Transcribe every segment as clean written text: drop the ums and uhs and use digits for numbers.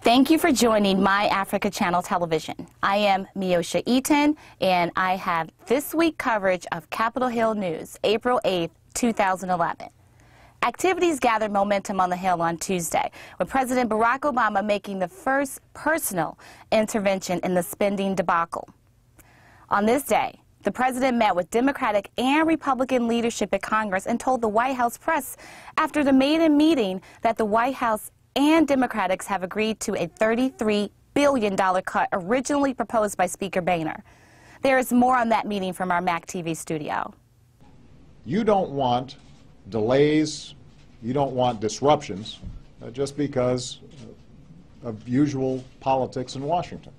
Thank you for joining My Africa Channel Television. I am Miosha Eaton, and I have this week coverage of Capitol Hill News, April 8th, 2011. Activities gathered momentum on the Hill on Tuesday, with President Barack Obama making the first personal intervention in the spending debacle. On this day, the president met with Democratic and Republican leadership at Congress and told the White House press after the maiden meeting that the White House and Democrats have agreed to a $33 billion cut originally proposed by Speaker Boehner. There is more on that meeting from our Mactv studio. You don't want delays, you don't want disruptions just because of usual politics in Washington.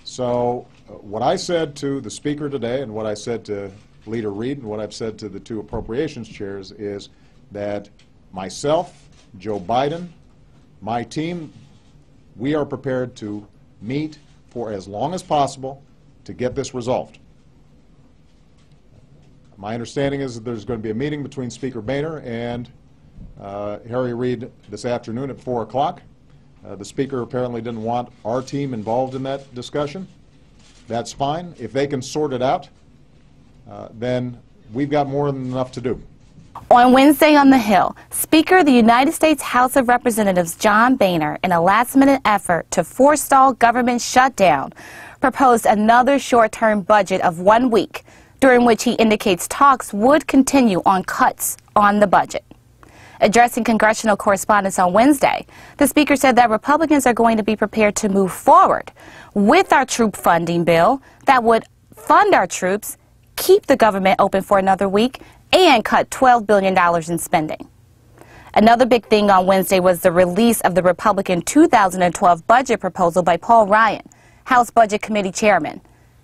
So what I said to the Speaker today and what I said to Leader Reid and what I've said to the two appropriations chairs is that myself, Joe Biden, my team, we are prepared to meet for as long as possible to get this resolved. My understanding is that there's going to be a meeting between Speaker Boehner and Harry Reid this afternoon at 4 o'clock. The Speaker apparently didn't want our team involved in that discussion. That's fine. If they can sort it out, then we've got more than enough to do. On Wednesday on the Hill, Speaker of the United States House of Representatives John Boehner, in a last-minute effort to forestall government shutdown, proposed another short-term budget of 1 week, during which he indicates talks would continue on cuts on the budget. Addressing congressional correspondents on Wednesday, the Speaker said that Republicans are going to be prepared to move forward with our troop funding bill that would fund our troops, keep the government open for another week, and cut $12 billion in spending. Another big thing on Wednesday was the release of the Republican 2012 budget proposal by Paul Ryan, House Budget Committee Chairman.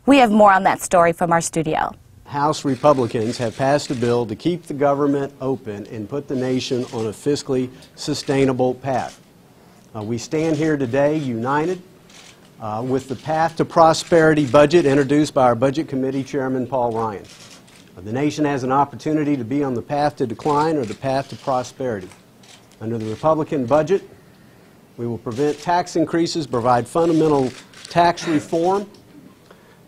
We have more on that story from our studio. House Republicans have passed a bill to keep the government open and put the nation on a fiscally sustainable path. We stand here today united with the Path to Prosperity budget introduced by our Budget Committee Chairman Paul Ryan. The nation has an opportunity to be on the path to decline or the path to prosperity. Under the Republican budget, we will prevent tax increases, provide fundamental tax reform,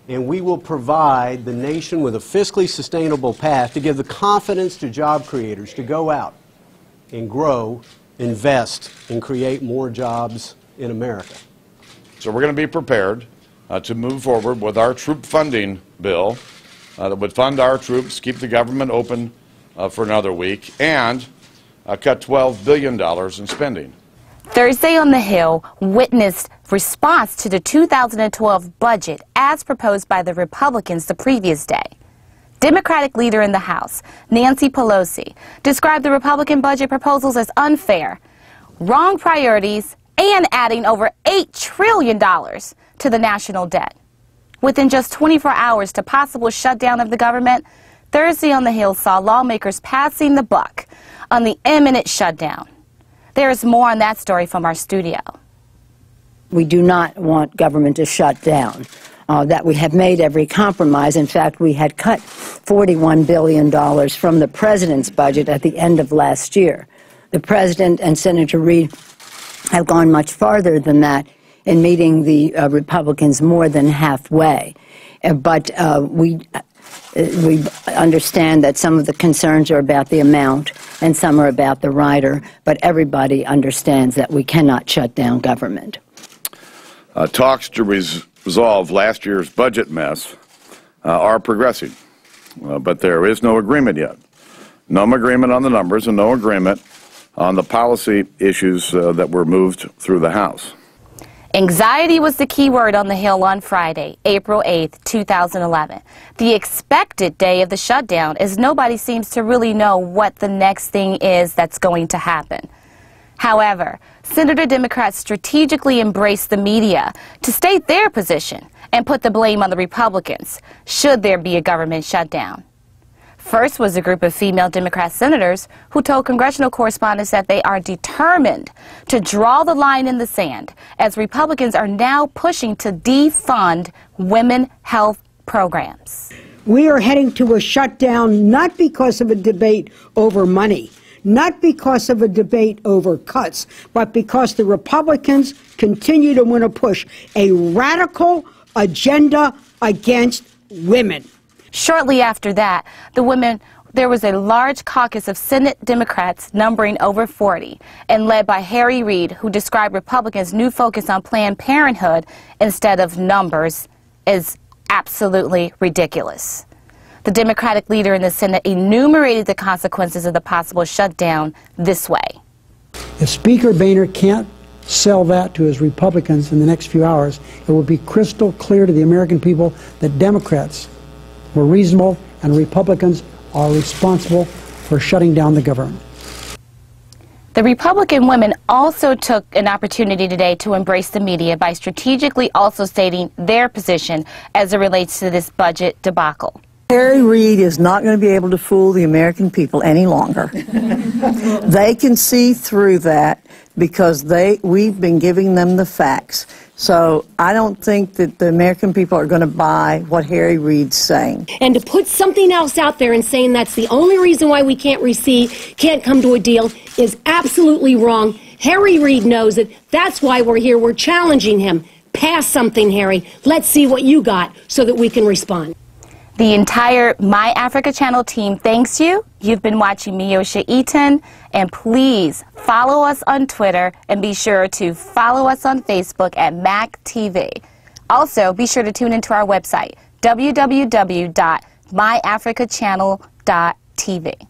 and we will provide the nation with a fiscally sustainable path to give the confidence to job creators to go out and grow, invest, and create more jobs in America. So we're going to be prepared to move forward with our troop funding bill that would fund our troops, keep the government open for another week, and cut $12 billion in spending. Thursday on the Hill witnessed response to the 2012 budget as proposed by the Republicans the previous day. Democratic leader in the House, Nancy Pelosi, described the Republican budget proposals as unfair, wrong priorities, and adding over $8 trillion to the national debt. Within just 24 hours to possible shutdown of the government, Thursday on the Hill saw lawmakers passing the buck on the imminent shutdown. There is more on that story from our studio. We do not want government to shut down. That we have made every compromise. In fact, we had cut $41 billion from the president's budget at the end of last year. The president and Senator Reid have gone much farther than that in meeting the Republicans more than halfway. But we understand that some of the concerns are about the amount and some are about the rider, but everybody understands that we cannot shut down government. Talks to resolve last year's budget mess are progressing, but there is no agreement yet. No agreement on the numbers and no agreement on the policy issues that were moved through the House. Anxiety was the key word on the Hill on Friday, April 8th, 2011. The expected day of the shutdown, as nobody seems to really know what the next thing is that's going to happen. However, Senator Democrats strategically embraced the media to state their position and put the blame on the Republicans, should there be a government shutdown. First was a group of female Democrat senators who told congressional correspondents that they are determined to draw the line in the sand, as Republicans are now pushing to defund women health programs. We are heading to a shutdown not because of a debate over money, not because of a debate over cuts, but because the Republicans continue to want to push a radical agenda against women. Shortly after that, there was a large caucus of Senate Democrats numbering over 40 and led by Harry Reid, who described Republicans' new focus on Planned Parenthood instead of numbers as absolutely ridiculous. The Democratic leader in the Senate enumerated the consequences of the possible shutdown this way. If Speaker Boehner can't sell that to his Republicans in the next few hours, it will be crystal clear to the American people that Democrats were reasonable and Republicans are responsible for shutting down the government. The Republican women also took an opportunity today to embrace the media by strategically also stating their position as it relates to this budget debacle. Harry Reid is not going to be able to fool the American people any longer. They can see through that because we've been giving them the facts. So I don't think that the American people are going to buy what Harry Reid's saying. And to put something else out there and saying that's the only reason why we can't come to a deal is absolutely wrong. Harry Reid knows it. That's why we're here. We're challenging him. Pass something, Harry. Let's see what you got so that we can respond. The entire My Africa Channel team thanks you. You've been watching Miosha Eaton, and please follow us on Twitter and be sure to follow us on Facebook at Mactv. Also, be sure to tune into our website, www.myafricachannel.tv.